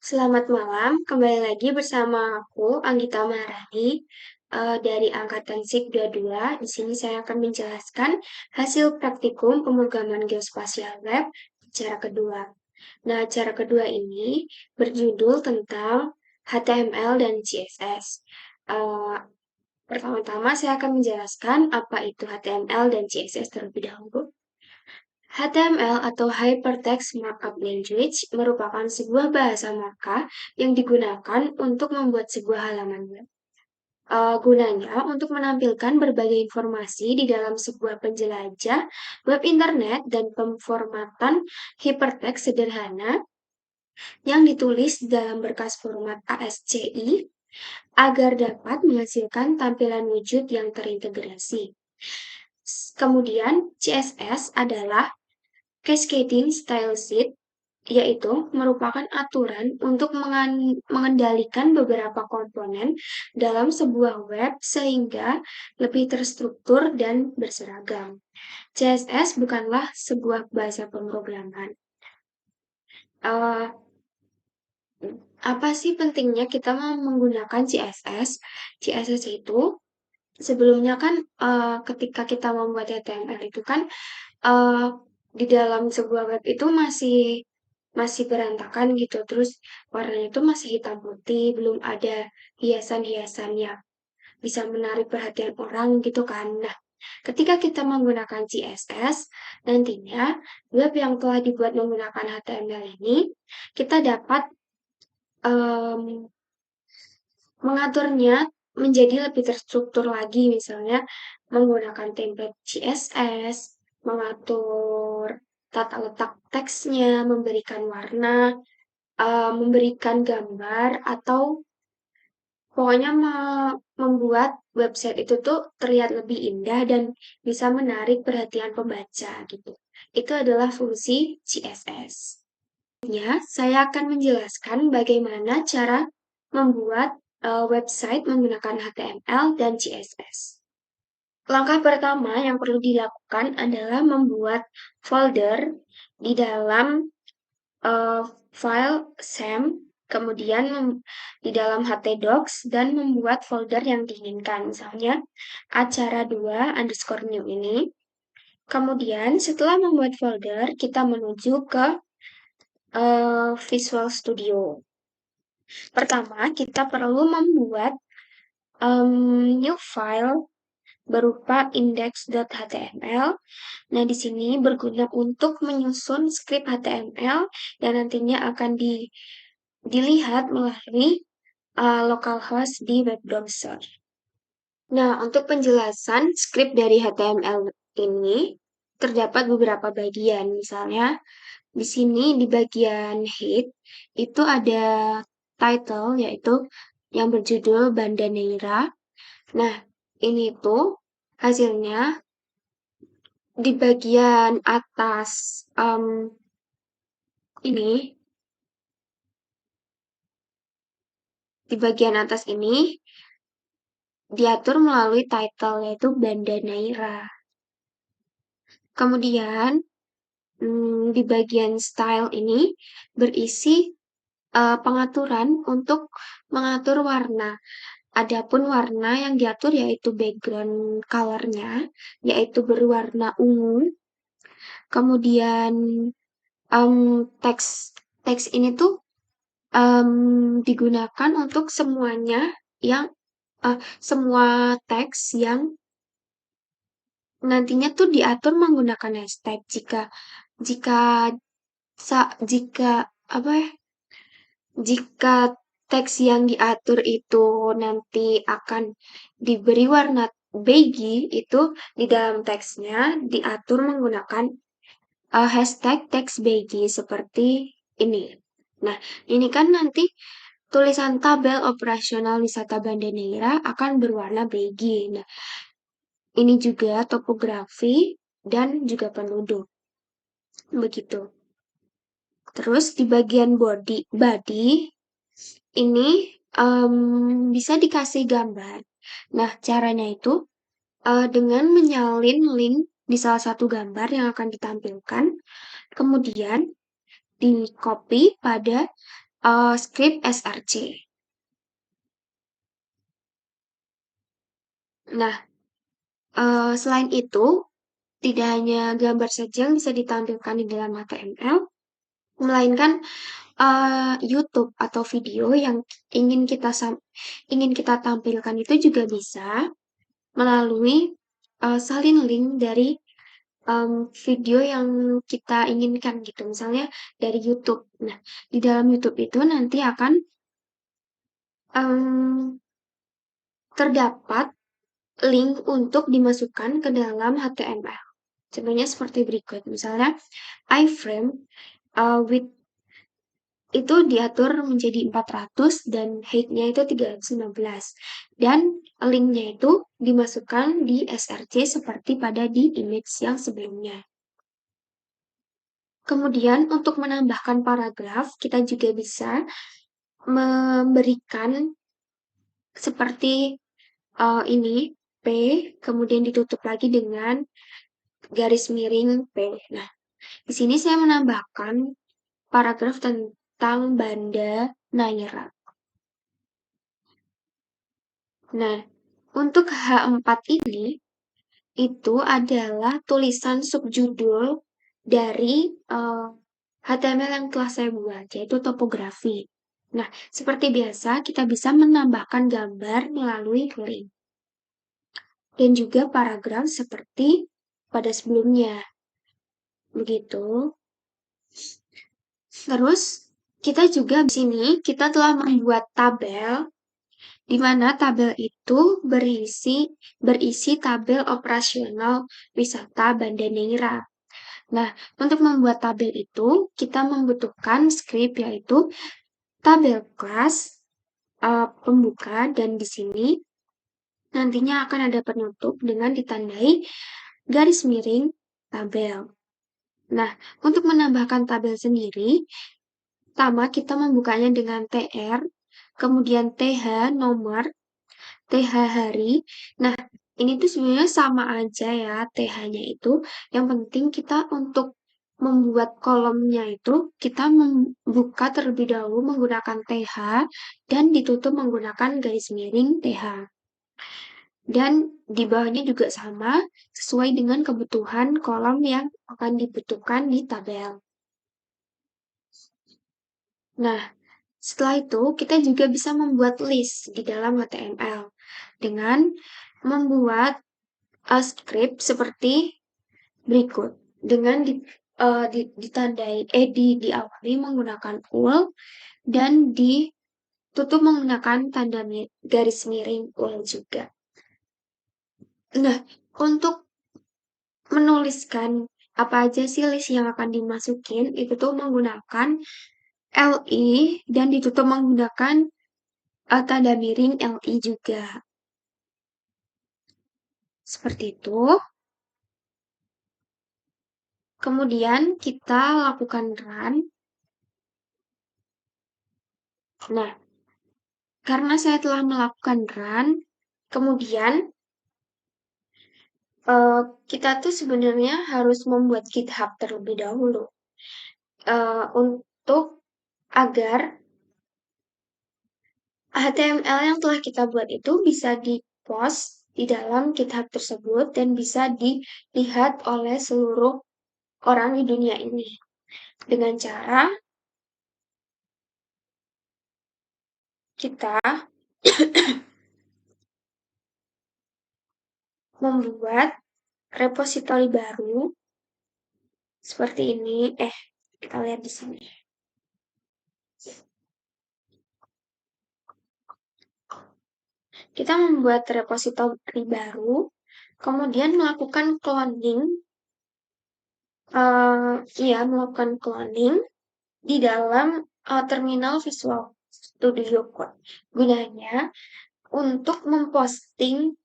Selamat malam, kembali lagi bersama aku, Anggita Maharani, dari angkatan SIP 22. Di sini saya akan menjelaskan hasil praktikum pemrograman geospasial web cara kedua. Nah, cara kedua ini berjudul tentang HTML dan CSS. Eh, Pertama-tama saya akan menjelaskan apa itu HTML dan CSS terlebih dahulu. HTML atau Hypertext Markup Language merupakan sebuah bahasa markup yang digunakan untuk membuat sebuah halaman web. Gunanya untuk menampilkan berbagai informasi di dalam sebuah penjelajah web internet dan pemformatan hypertext sederhana yang ditulis dalam berkas format ASCII agar dapat menghasilkan tampilan wujud yang terintegrasi. Kemudian CSS adalah Cascading Style Sheet, yaitu merupakan aturan untuk mengendalikan beberapa komponen dalam sebuah web sehingga lebih terstruktur dan berseragam. CSS bukanlah sebuah bahasa pemrograman. Apa sih pentingnya kita mau menggunakan CSS? CSS itu sebelumnya kan ketika kita membuat HTML itu kan uh, di dalam sebuah web itu masih berantakan gitu, terus warnanya itu masih hitam putih, belum ada hiasan-hiasan yang bisa menarik perhatian orang gitu kan. Nah, ketika kita menggunakan CSS, nantinya web yang telah dibuat menggunakan HTML ini, kita dapat mengaturnya menjadi lebih terstruktur lagi, misalnya menggunakan template CSS, mengatur tata letak teksnya, memberikan warna, memberikan gambar, atau pokoknya membuat website itu tuh terlihat lebih indah dan bisa menarik perhatian pembaca gitu. Itu adalah fungsi CSS. Ya, saya akan menjelaskan bagaimana cara membuat website menggunakan HTML dan CSS. Langkah pertama yang perlu dilakukan adalah membuat folder di dalam file SAM, kemudian di dalam htdocs dan membuat folder yang diinginkan, misalnya acara2_new ini. Kemudian setelah membuat folder, kita menuju ke Visual Studio. Pertama, kita perlu membuat new file berupa index.html. Nah, di sini berguna untuk menyusun skrip HTML yang nantinya akan dilihat melalui localhost di web browser. Nah, untuk penjelasan skrip dari HTML ini terdapat beberapa bagian. Misalnya, di sini di bagian head itu ada title, yaitu yang berjudul Banda Neira. Nah, ini tuh hasilnya di bagian atas ini, di bagian atas ini diatur melalui title, yaitu Banda Neira. Kemudian di bagian style ini berisi pengaturan untuk mengatur warna. Adapun warna yang diatur yaitu background color-nya, yaitu berwarna ungu. Kemudian teks ini tuh digunakan untuk semuanya yang semua teks yang nantinya tuh diatur menggunakan hashtag. Jika jika apa ya? Jika teks yang diatur itu nanti akan diberi warna beige, itu di dalam teksnya diatur menggunakan hashtag teks beige seperti ini. Nah, ini kan nanti tulisan tabel operasional wisata Banda Neira akan berwarna beige. Nah, ini juga topografi dan juga penduduk. Begitu. Terus di bagian body ini bisa dikasih gambar. Nah, caranya itu dengan menyalin link di salah satu gambar yang akan ditampilkan, kemudian di copy pada script src. Nah, selain itu, tidak hanya gambar saja yang bisa ditampilkan di dalam HTML, melainkan YouTube atau video yang ingin kita tampilkan itu juga bisa melalui salin link dari video yang kita inginkan gitu, misalnya dari YouTube. Nah, di dalam YouTube itu nanti akan terdapat link untuk dimasukkan ke dalam HTML. Contohnya seperti berikut, misalnya iframe width itu diatur menjadi 400 dan height-nya itu 315. Dan link-nya itu dimasukkan di src seperti pada di image yang sebelumnya. Kemudian untuk menambahkan paragraf, kita juga bisa memberikan seperti ini, P, kemudian ditutup lagi dengan garis miring P. Nah, di sini saya menambahkan paragraf tentang Banda Naira. Nah, untuk H4 ini, itu adalah tulisan subjudul dari HTML yang telah saya buat, yaitu topografi. Nah, seperti biasa, kita bisa menambahkan gambar melalui link. Dan juga paragraf seperti pada sebelumnya. Begitu. Terus, kita juga di sini, kita telah membuat tabel, di mana tabel itu berisi tabel operasional wisata Banda Neira. Nah, untuk membuat tabel itu, kita membutuhkan script yaitu tabel kelas pembuka, dan di sini nantinya akan ada penutup dengan ditandai garis miring tabel. Nah, untuk menambahkan tabel sendiri, pertama kita membukanya dengan TR, kemudian TH nomor, TH hari. Nah, ini tuh sebenarnya sama aja ya TH-nya itu. Yang penting kita untuk membuat kolomnya itu, kita membuka terlebih dahulu menggunakan TH dan ditutup menggunakan garis miring TH. Dan di bawahnya juga sama, sesuai dengan kebutuhan kolom yang akan dibutuhkan di tabel. Nah, setelah itu kita juga bisa membuat list di dalam HTML dengan membuat script seperti berikut. Dengan ditandai diawali menggunakan ul dan ditutup menggunakan tanda garis miring ul juga. Nah, untuk menuliskan apa aja sih list yang akan dimasukin, itu tuh menggunakan li dan ditutup menggunakan tanda miring li juga. Seperti itu. Kemudian kita lakukan run. Nah, karena saya telah melakukan run, kemudian kita tuh sebenarnya harus membuat GitHub terlebih dahulu untuk agar HTML yang telah kita buat itu bisa di-post di dalam GitHub tersebut dan bisa dilihat oleh seluruh orang di dunia ini dengan cara kita membuat repositori baru seperti ini. Kita lihat di sini. Kita membuat repositori baru, kemudian melakukan cloning, melakukan cloning di dalam terminal Visual Studio Code. Gunanya untuk memposting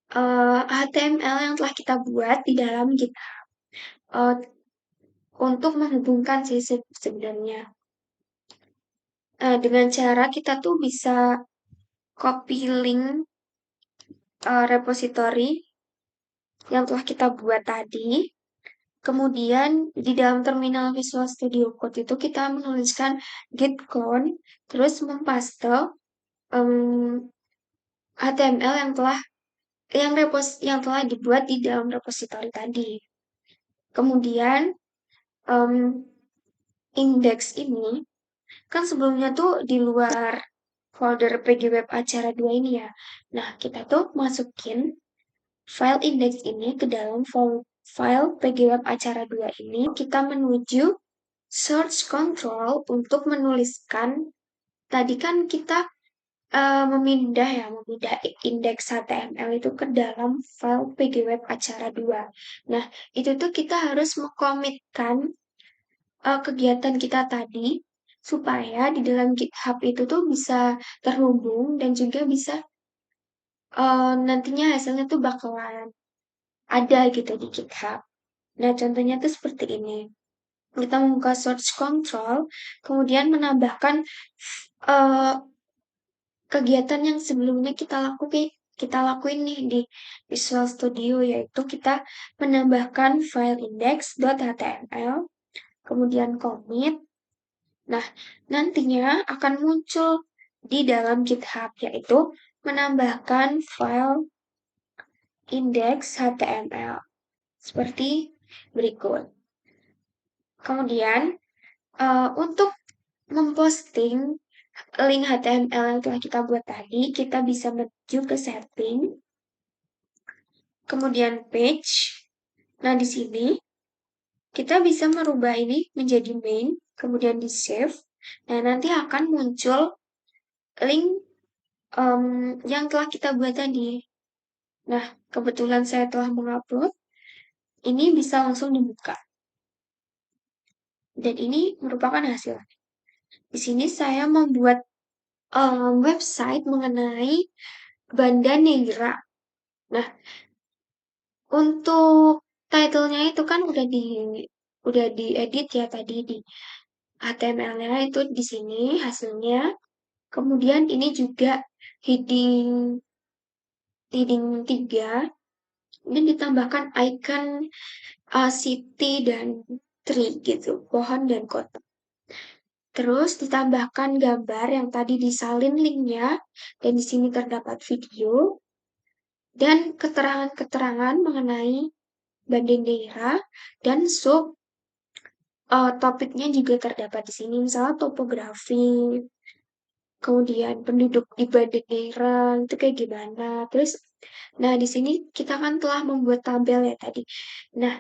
HTML yang telah kita buat di dalam GitHub untuk menghubungkan sih sebenarnya. Dengan cara kita tuh bisa copy link repository yang telah kita buat tadi, Kemudian di dalam terminal Visual Studio Code itu kita menuliskan git clone, terus mempaste HTML yang telah dibuat di dalam repositori tadi. Kemudian indeks ini kan sebelumnya tuh di luar folder PG Web Acara 2 ini ya. Nah, kita tuh masukin file indeks ini ke dalam file PG Web Acara 2 ini. Kita menuju search control untuk menuliskan, tadi kan kita memindah indeks HTML itu ke dalam file PG Web Acara 2. Nah, itu tuh kita harus mengkomitkan kegiatan kita tadi supaya di dalam GitHub itu tuh bisa terhubung dan juga bisa nantinya hasilnya tuh bakalan ada gitu di GitHub. Nah, contohnya tuh seperti ini. Kita membuka search control, kemudian menambahkan uh, kegiatan yang sebelumnya kita lakuin nih di Visual Studio, yaitu kita menambahkan file index.html, kemudian commit. Nah, nantinya akan muncul di dalam GitHub, yaitu menambahkan file index.html seperti berikut. Kemudian, untuk memposting link HTML yang telah kita buat tadi, kita bisa menuju ke setting, kemudian page. Nah, di sini kita bisa merubah ini menjadi main, kemudian di save. Nah, nanti akan muncul link yang telah kita buat tadi. Nah, kebetulan saya telah mengupload, ini bisa langsung dibuka. Dan ini merupakan hasil. Di sini saya membuat website mengenai Banda Neira. Nah, untuk title-nya itu kan udah diedit ya tadi di HTML-nya itu di sini hasilnya. Kemudian ini juga heading heading 3 dan ditambahkan icon city dan tree gitu, pohon dan kota. Terus ditambahkan gambar yang tadi disalin linknya dan di sini terdapat video dan keterangan-keterangan mengenai Banda Neira dan sub topiknya juga terdapat di sini, misalnya topografi, kemudian penduduk di Banda Neira itu kayak gimana. Terus, nah di sini kita kan telah membuat tabel ya tadi. Nah,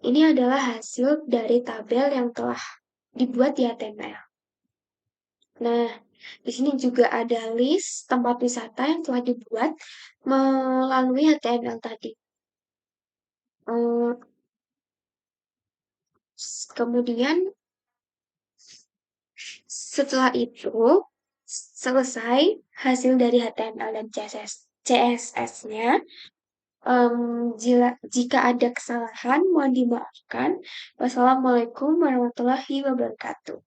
ini adalah hasil dari tabel yang telah dibuat di HTML. Nah, di sini juga ada list tempat wisata yang telah dibuat melalui HTML tadi. Kemudian setelah itu selesai hasil dari HTML dan CSS-nya. Jika ada kesalahan, mohon dimaafkan. Wassalamualaikum warahmatullahi wabarakatuh.